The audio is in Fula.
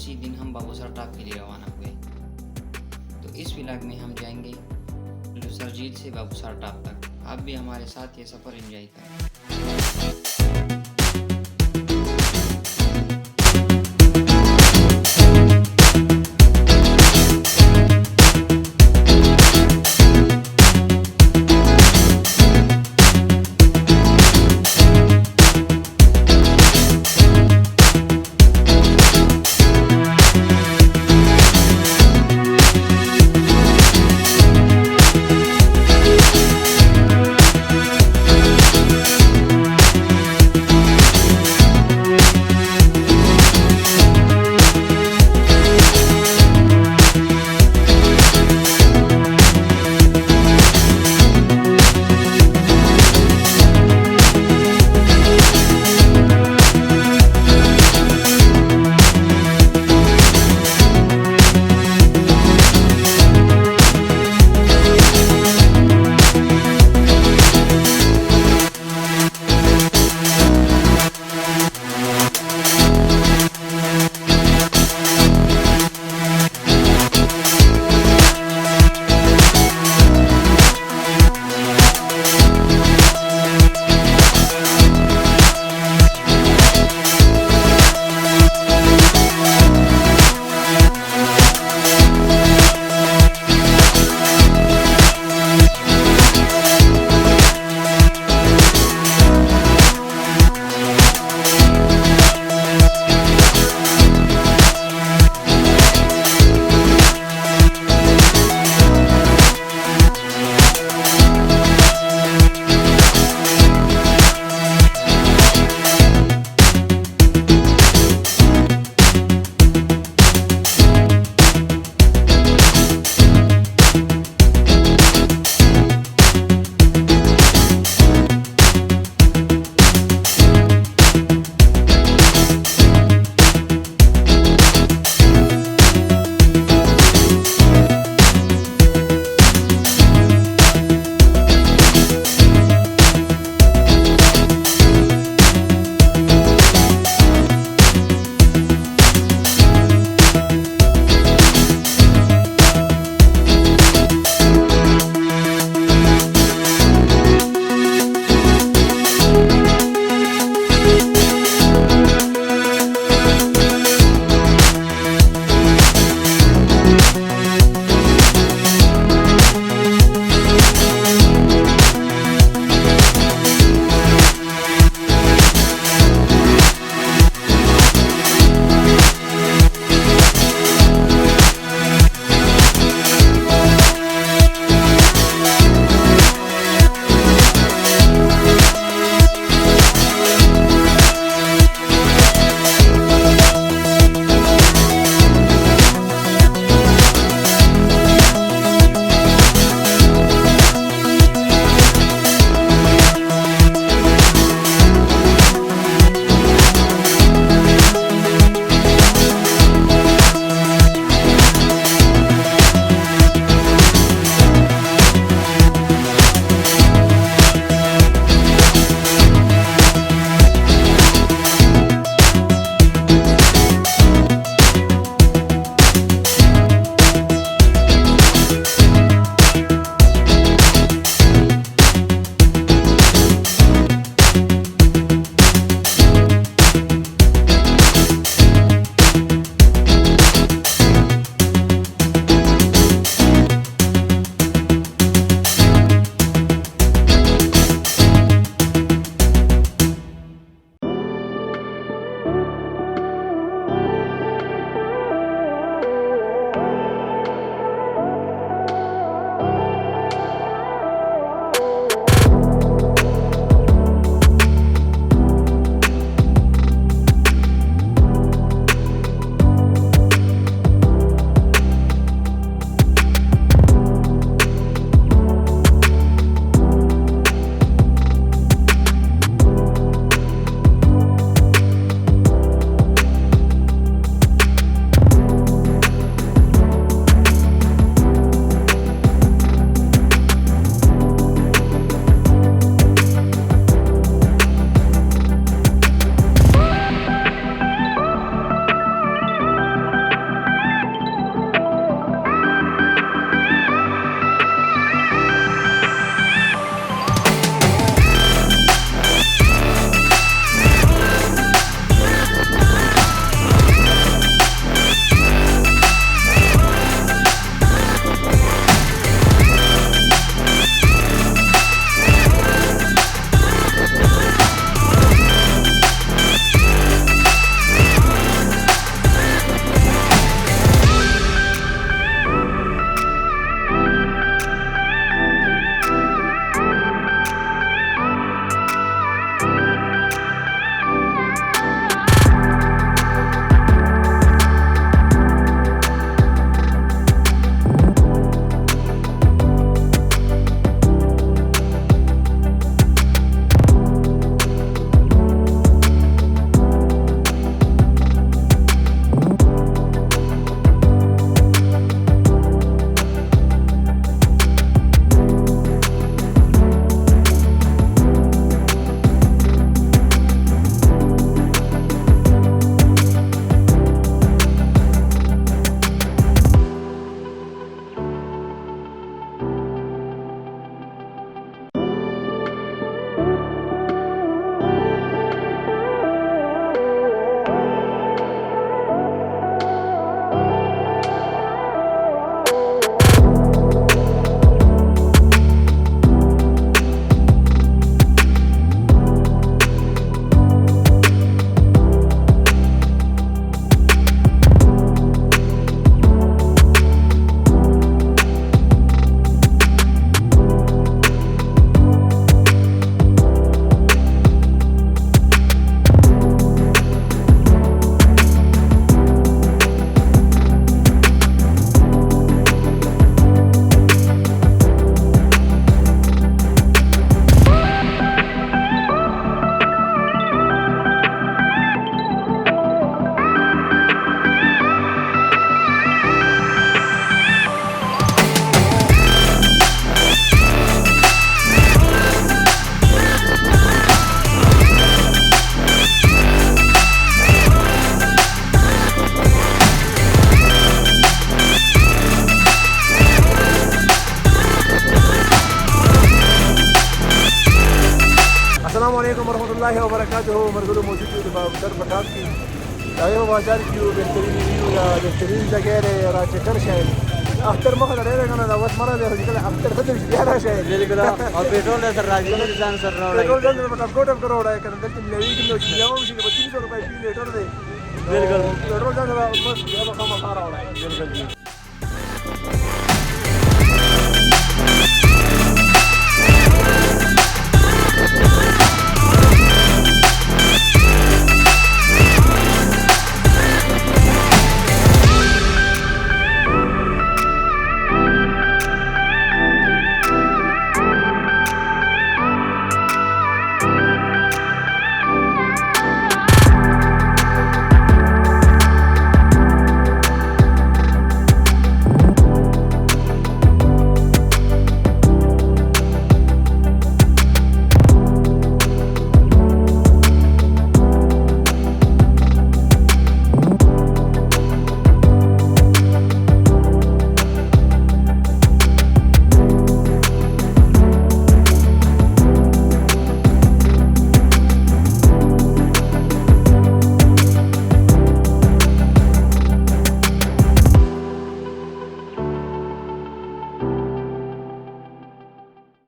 उसी दिन हम बाबूसर टॉप के लिए रवाना हुए। तो इस व्लॉग में हम जाएंगे लुलुसर झील से बाबूसर टॉप तक। आप भी हमारे साथ ये सफ़र एंजॉय करें। کا جو مرغلو موجود ہے بابوسر پٹاپ کی آئے بازار کی بہترین ریویو یا بہترین جگہ ہے را چکر شاید اختر مخه لري کنه دا وس مره دی چې اختر ختم شي بیا راشه بالکل او پیټرول سره راځي ځان سره راوړی پیټرول ځان په ټاپ کوټ کړو راځي کنه دلته ملوي کې نو چې یو شي په 300 روپۍ لیټر دی بالکل پیټرول ځان بس هغه خامخا راوړی بالکل